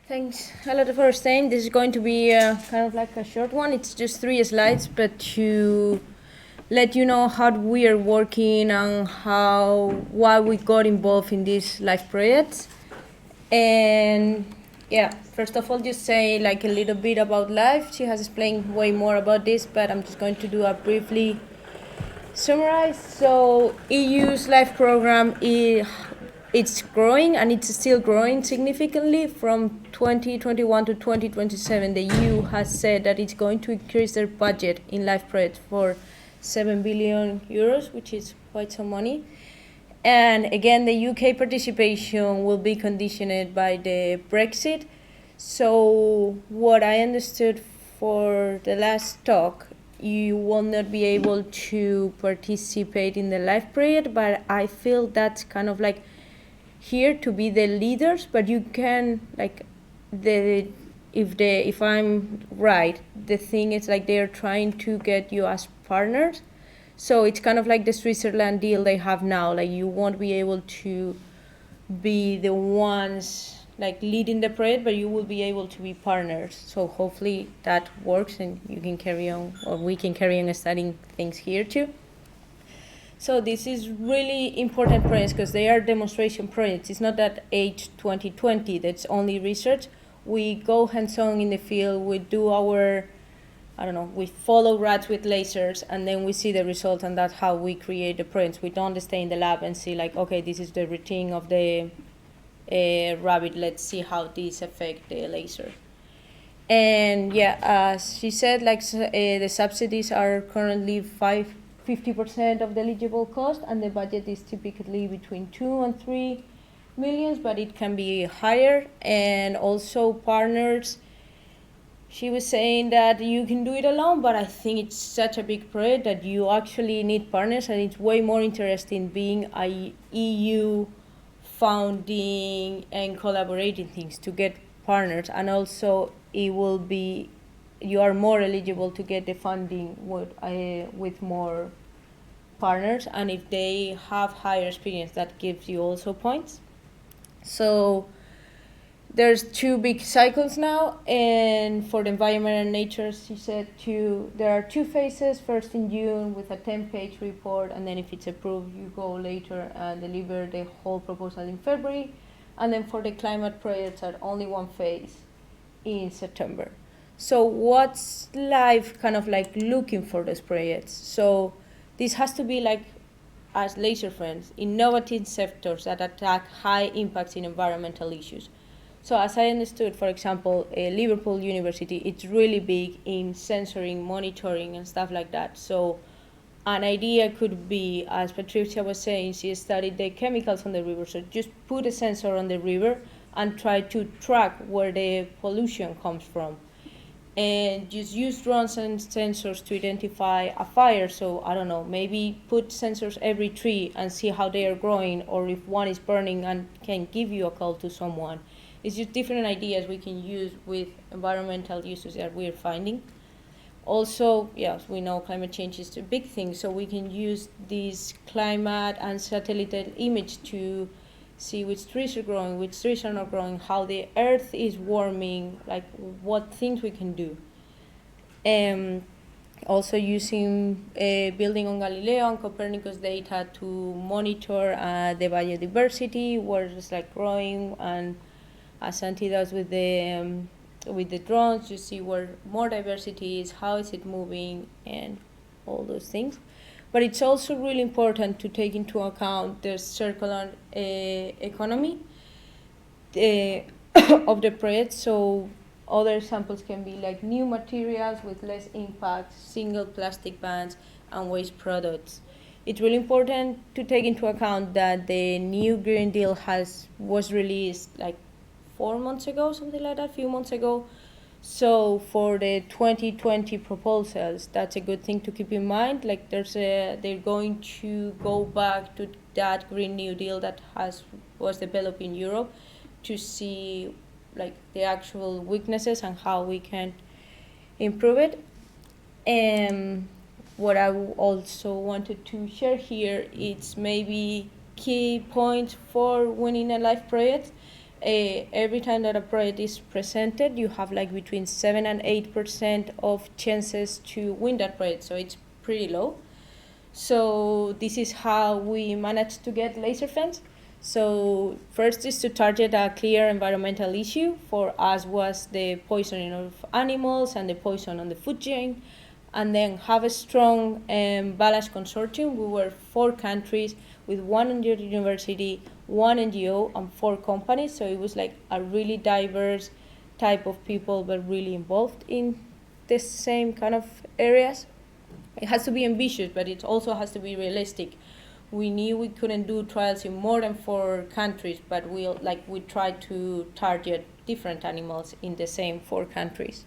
Thanks a lot for staying. This is going to be kind of like a short one. It's just 3 slides, but to let you know how we are working and why we got involved in this life project. And yeah, first of all, just say like a little bit about life. She has explained way more about this, but I'm just going to do a briefly summarize. So EU's life program it's growing, and it's still growing significantly. From 2021 to 2027, the EU has said that it's going to increase their budget in life projects for 7 billion euros, which is quite some money. And again, the UK participation will be conditioned by the Brexit. So what I understood for the last talk, you will not be able to participate in the live project, but I feel that's kind of like here to be the leaders, but you can like if I'm right, the thing is like they're trying to get you as partners. So it's kind of like the Switzerland deal they have now. Like you won't be able to be the ones like leading the project, but you will be able to be partners. So hopefully that works, and you can carry on, or we can carry on studying things here too. So this is really important projects because they are demonstration projects. It's not that H2020 that's only research. We go hands-on in the field. We do our, we follow rats with lasers, and then we see the result, and that's how we create the prints. We don't stay in the lab and see like, okay, this is the routine of the rabbit. Let's see how this affects the laser. And yeah, as she said, like the subsidies are currently 50% of the eligible cost, and the budget is typically between 2 and 3 millions, but it can be higher. And also partners, she was saying that you can do it alone, but I think it's such a big project that you actually need partners, and it's way more interesting being a EU founding and collaborating things to get partners. And also it will be, you are more eligible to get the funding with more partners, and if they have higher experience, that gives you also points. So there's 2 big cycles now, and for the environment and nature, she said there are 2 phases. First in June with a 10-page report, and then if it's approved, you go later and deliver the whole proposal in February. And then for the climate projects are only 1 phase in September. So what's life kind of like looking for those projects? So this has to be like, as laser friends, innovative sectors that attack high impacts in environmental issues. So as I understood, for example, Liverpool University, it's really big in sensoring, monitoring, and stuff like that. So an idea could be, as Patricia was saying, she studied the chemicals on the river. So just put a sensor on the river and try to track where the pollution comes from. And just use drones and sensors to identify a fire. So maybe put sensors every tree and see how they are growing, or if one is burning and can give you a call to someone. It's just different ideas we can use with environmental uses that we're finding. Also, yes, we know climate change is a big thing, so we can use this climate and satellite image to see which trees are growing, which trees are not growing, how the earth is warming, like what things we can do. Also using building on Galileo and Copernicus data to monitor the biodiversity, where it's like growing, and as Santi does with the drones, you see where more diversity is, how is it moving, and all those things. But it's also really important to take into account the circular economy of the project. So other examples can be like new materials with less impact, single plastic bans, and waste products. It's really important to take into account that the new Green Deal was released like 4 months ago, something like that, a few months ago. So for the 2020 proposals, that's a good thing to keep in mind. Like they're going to go back to that Green New Deal that was developed in Europe to see like the actual weaknesses and how we can improve it. And what I also wanted to share here is maybe key points for winning a life project. every time that a project is presented, you have like between 7 and 8% of chances to win that project. So it's pretty low. So this is how we managed to get laser fence. So first is to target a clear environmental issue. For us was the poisoning of animals and the poison on the food chain. And then have a strong balanced consortium. We were 4 countries with 1 university, 1 NGO, and 4 companies. So it was like a really diverse type of people, but really involved in the same kind of areas. It has to be ambitious, but it also has to be realistic. We knew we couldn't do trials in more than 4 countries, but we tried to target different animals in the same 4 countries.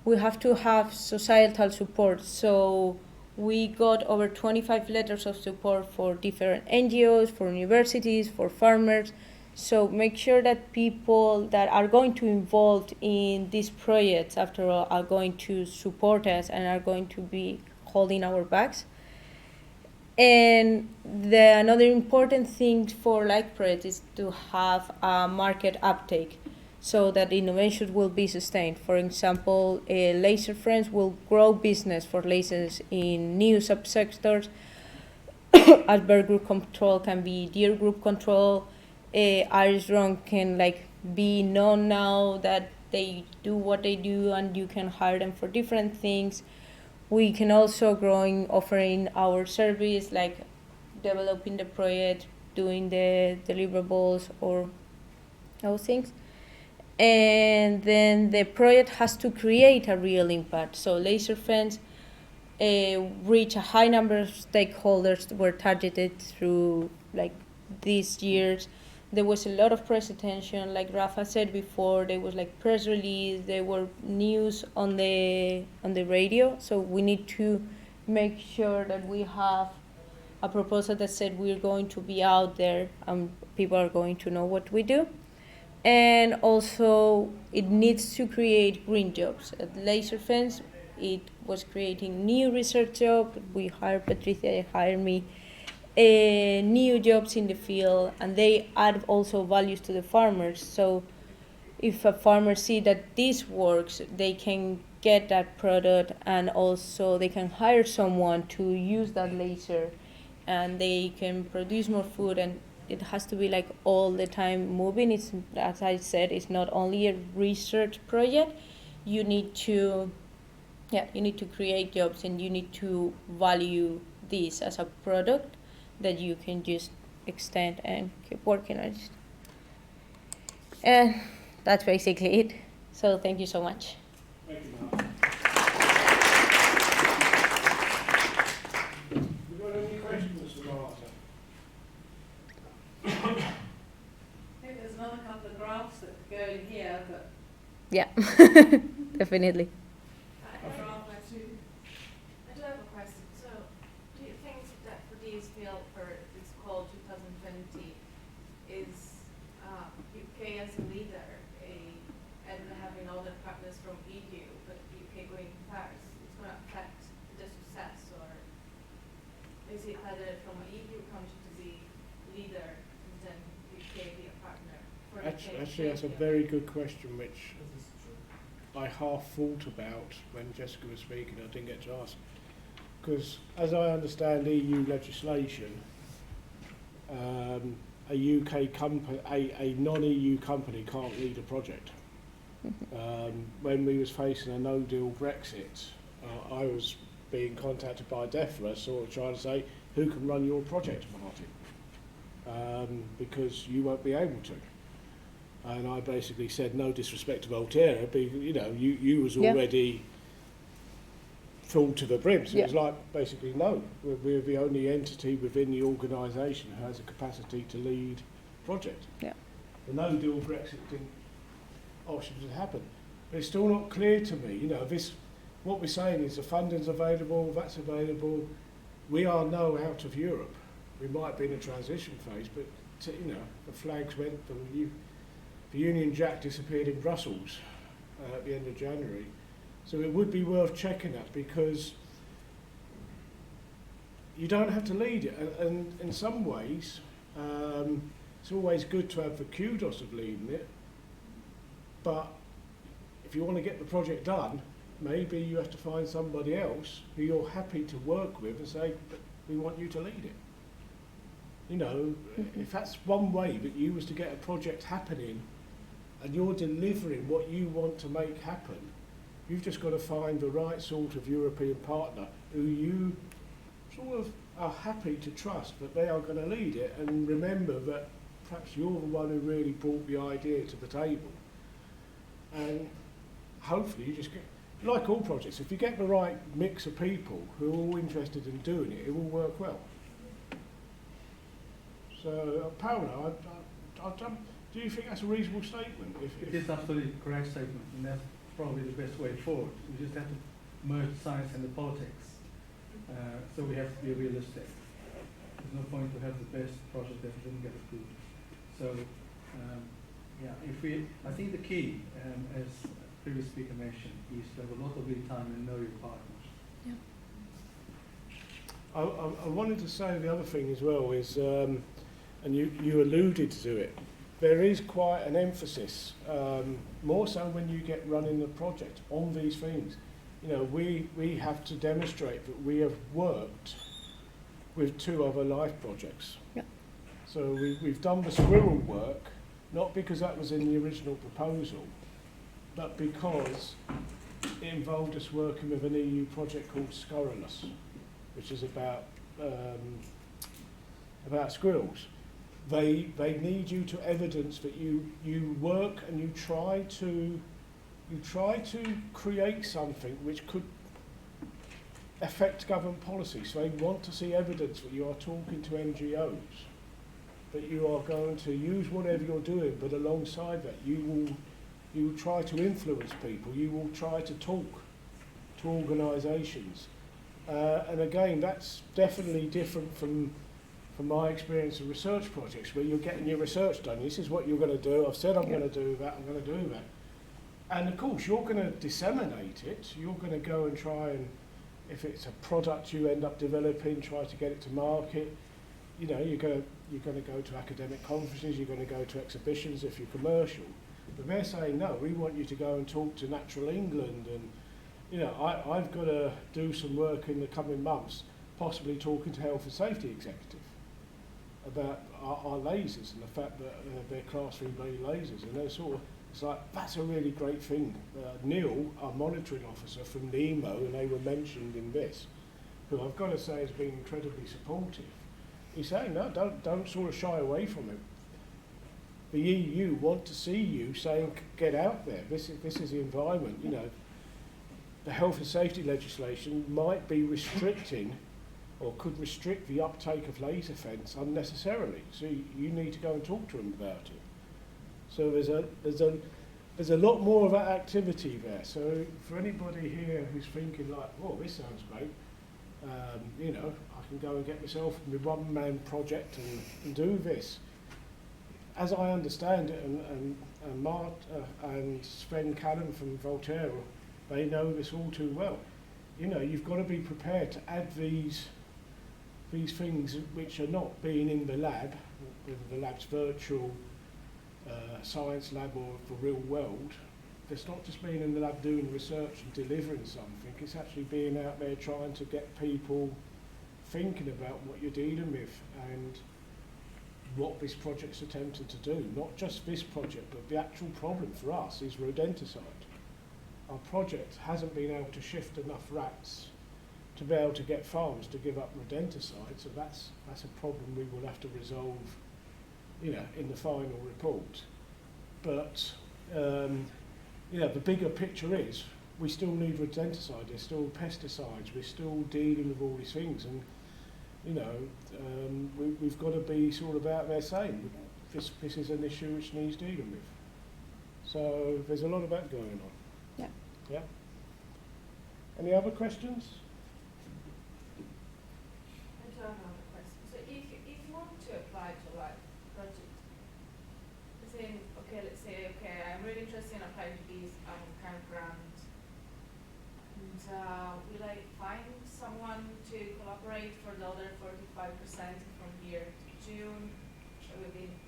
We have to have societal support. So we got over 25 letters of support for different NGOs, for universities, for farmers. So make sure that people that are going to involved in these projects, after all, are going to support us and are going to be holding our backs. And another important thing for like projects is to have a market uptake, so that innovation will be sustained. For example, Laser Friends will grow business for lasers in new subsectors. As bird group control can be deer group control. Iris drone can be known now that they do what they do, and you can hire them for different things. We can also offering our service, like developing the project, doing the deliverables, or those things. And then the project has to create a real impact. So laser fence reach a high number of stakeholders were targeted through these years. There was a lot of press attention, like Rafa said before. There was press release, there were news on the radio. So we need to make sure that we have a proposal that said we're going to be out there and people are going to know what we do. And also, it needs to create green jobs. At Laser Fence, it was creating new research jobs. We hired Patricia, they hired me, new jobs in the field, and they add also values to the farmers. So if a farmer see that this works, they can get that product, and also they can hire someone to use that laser, and they can produce more food. And it has to be all the time moving. It's, as I said, it's not only a research project. You need to create jobs, and you need to value this as a product that you can just extend and keep working on it. And that's basically it. So thank you so much. Thank you, Marta. Have you got any questions for Marta? I think there's another couple of graphs that could go in here, but Yeah, definitely. a graph I too. I do have a question. So, do you think that for this field, for it's called 2020, is UK as a leader, and having all the partners from EU, but UK going first, it's going to affect the success, or is it better from an EU country to be leader than UK be a partner? For the Actually, that's a very good question, which I half thought about when Jessica was speaking. I didn't get to ask, because as I understand EU legislation, a UK company, a non-EU company can't lead a project. When we was facing a no-deal Brexit, I was being contacted by DEFRA, sort of trying to say, who can run your project, Martin? Because you won't be able to. And I basically said, no disrespect to Volterra, but you was already full to the brim. So it was basically, no, we're the only entity within the organisation who has a capacity to lead a project. Yeah. The no-deal Brexit option didn't happen. But it's still not clear to me, what we're saying is the funding's available, that's available. We are now out of Europe. We might be in a transition phase, but the flags went, the Union Jack disappeared in Brussels at the end of January. So it would be worth checking that, because you don't have to lead it. And in some ways, it's always good to have the kudos of leading it, but if you want to get the project done, maybe you have to find somebody else who you're happy to work with and say, but we want you to lead it. You know, if that's one way that you was to get a project happening and you're delivering what you want to make happen, you've just got to find the right sort of European partner who you sort of are happy to trust that they are going to lead it, and remember that perhaps you're the one who really brought the idea to the table. And hopefully you just get, like all projects, if you get the right mix of people who are all interested in doing it, it will work well. So, Paolo, do you think that's a reasonable statement? It is absolutely a correct statement, and that's probably the best way forward. We just have to merge science and the politics. So we have to be realistic. There's no point to have the best project that didn't get approved. So, yeah, I think the key, as previous speaker mentioned, is to have a lot of lead time and know your partners. Yeah. I wanted to say the other thing as well is, and you alluded to it, there is quite an emphasis, more so when you get running the project, on these things. You know, we have to demonstrate that we have worked with 2 other life projects. Yeah. So we've done the squirrel work, not because that was in the original proposal, but because it involved us working with an EU project called Scurrilous, which is about squirrels. They need you to evidence that you work and you try to create something which could affect government policy. So they want to see evidence that you are talking to NGOs, that you are going to use whatever you're doing, but alongside that you will try to influence people, you will try to talk to organisations. And again, that's definitely different from my experience of research projects, where you're getting your research done. This is what you're going to do. I've said I'm going to do that. I'm going to do that. And of course, you're going to disseminate it. You're going to go and try and, if it's a product you end up developing, try to get it to market. You know, you're going to go to academic conferences. You're going to go to exhibitions if you're commercial. But they're saying, no, we want you to go and talk to Natural England, and you know, I've got to do some work in the coming months, possibly talking to Health and Safety Executive about our lasers and the fact that they're Class 3B lasers, and they're sort of, it's like, that's a really great thing. Neil, our monitoring officer from NEMO, and they were mentioned in this, who I've got to say has been incredibly supportive. He's saying, no, don't sort of shy away from it. The EU want to see you saying, get out there. This is the environment. You know, the health and safety legislation might be restricting, or could restrict the uptake of laser fence unnecessarily. So you need to go and talk to them about it. So there's a lot more of that activity there. So for anybody here who's thinking like, oh, this sounds great, you know, I can go and get myself my one-man project and do this. As I understand it, and Marta and Sven Cannon from Voltaire, they know this all too well. You know, you've got to be prepared to add these things which are not being in the lab, whether the lab's virtual, science lab or the real world. It's not just being in the lab doing research and delivering something, it's actually being out there trying to get people thinking about what you're dealing with and what this project's attempting to do. Not just this project, but the actual problem for us is rodenticide. Our project hasn't been able to shift enough rats to be able to get farms to give up rodenticide, so that's a problem we will have to resolve, you know, in the final report. But you know, the bigger picture is we still need rodenticide. There's still pesticides. We're still dealing with all these things, and you know, we've got to be sort of out there saying this is an issue which needs dealing with. So there's a lot of that going on. Yeah. Yeah. Any other questions? I do have another question. So if you want to apply to like project, saying let's say I'm really interested in applying to this kind of grant, and will I find someone to collaborate for the other 45% from here to June,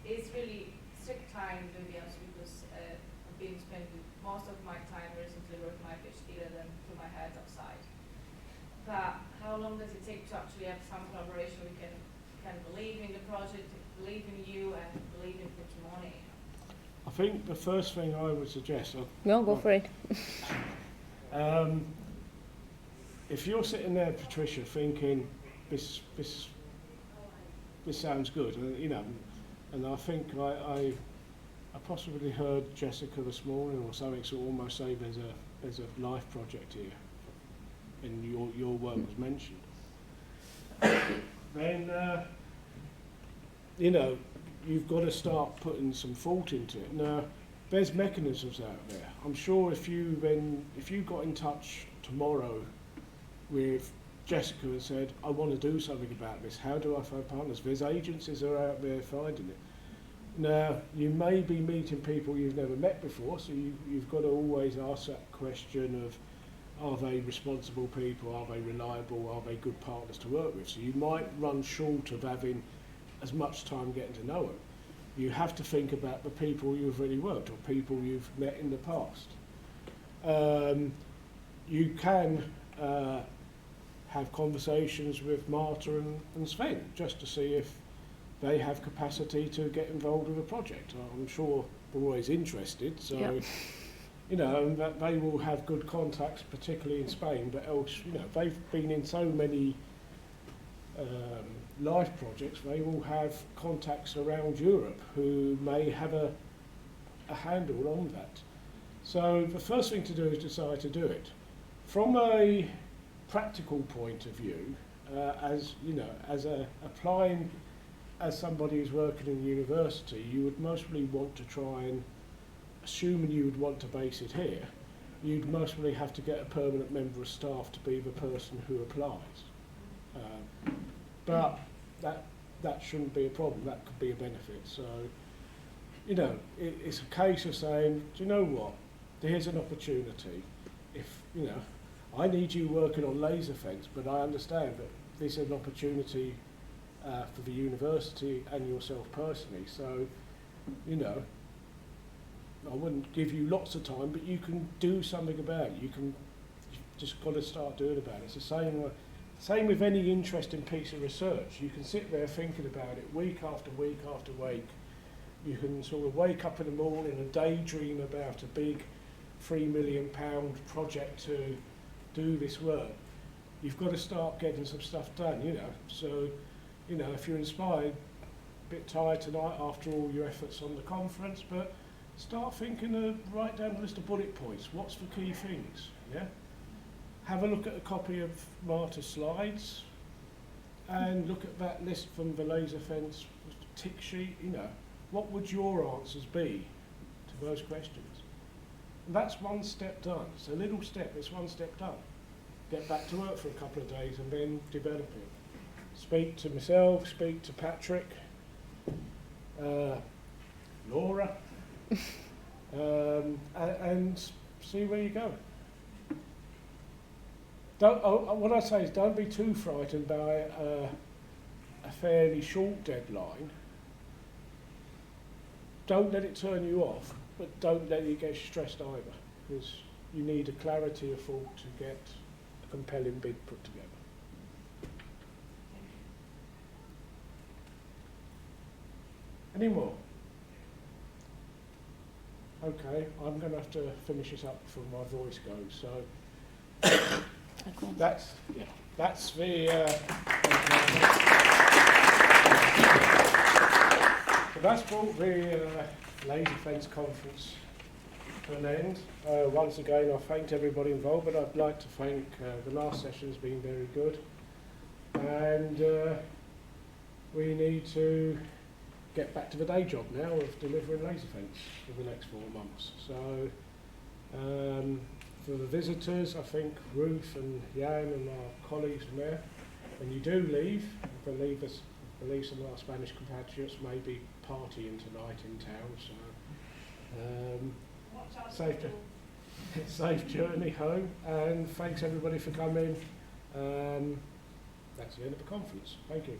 it's really strict time to be honest, because I've been spending most of my time recently working my PhD rather than to my head outside. But how long does it take to actually have some collaboration? We can believe in the project, believe in you, and believe in put money. I think the first thing I would suggest, No, go for it. if you're sitting there, Patricia, thinking this sounds good, you know, and I think I possibly heard Jessica this morning or something sort of almost say there's a life project here, and your work was mentioned. Then you know, you've got to start putting some thought into it. Now, there's mechanisms out there. I'm sure if you got in touch tomorrow with Jessica and said, I want to do something about this, how do I find partners? There's agencies that are out there finding it. Now, you may be meeting people you've never met before, so you've got to always ask that question of, are they responsible people, are they reliable, are they good partners to work with? So you might run short of having as much time getting to know them. You have to think about the people you've really worked or people you've met in the past. You can have conversations with Marta and Sven just to see if they have capacity to get involved with a project. I'm sure they're always interested, so Yep. you know, and that they will have good contacts, particularly in Spain, but else, you know, they've been in so many life projects, they will have contacts around Europe who may have a handle on that. So the first thing to do is decide to do it. From a practical point of view, as you know, applying as somebody who's working in university, you would mostly want to try and, assuming you would want to base it here, you'd mostly have to get a permanent member of staff to be the person who applies. But that shouldn't be a problem, that could be a benefit. So, you know, it's a case of saying, do you know what, here's an opportunity. If, you know, I need you working on laser fence, but I understand that this is an opportunity for the university and yourself personally. So, you know, I wouldn't give you lots of time, but you can do something about it. You've just got to start doing about it. It's the same with any interesting piece of research. You can sit there thinking about it week after week after week. You can sort of wake up in the morning and daydream about a big £3 million project to do this work. You've got to start getting some stuff done, you know. So, you know, if you're inspired, a bit tired tonight after all your efforts on the conference, but start thinking of, write down a list of bullet points. What's the key things, yeah? Have a look at a copy of Marta's slides and look at that list from the laser fence tick sheet, you know. What would your answers be to those questions? And that's one step done. It's a little step, it's one step done. Get back to work for a couple of days and then develop it. Speak to myself, speak to Patrick, Laura, and see where you go. What I say is don't be too frightened by a fairly short deadline. Don't let it turn you off, but don't let it get stressed either, because you need a clarity of thought to get a compelling bid put together. Any more? Okay, I'm going to have to finish this up before my voice goes. So that's the. So that's brought the Laser Fence Conference to an end. Once again, I thanked everybody involved, but I'd like to thank the last session has been very good, and we need to get back to the day job now of delivering laser fence for the next 4 months. So for the visitors, I think Ruth and Jan and our colleagues from there, when you do leave, I believe some of our Spanish compatriots may be partying tonight in town. So safe journey home, and thanks everybody for coming. That's the end of the conference. Thank you.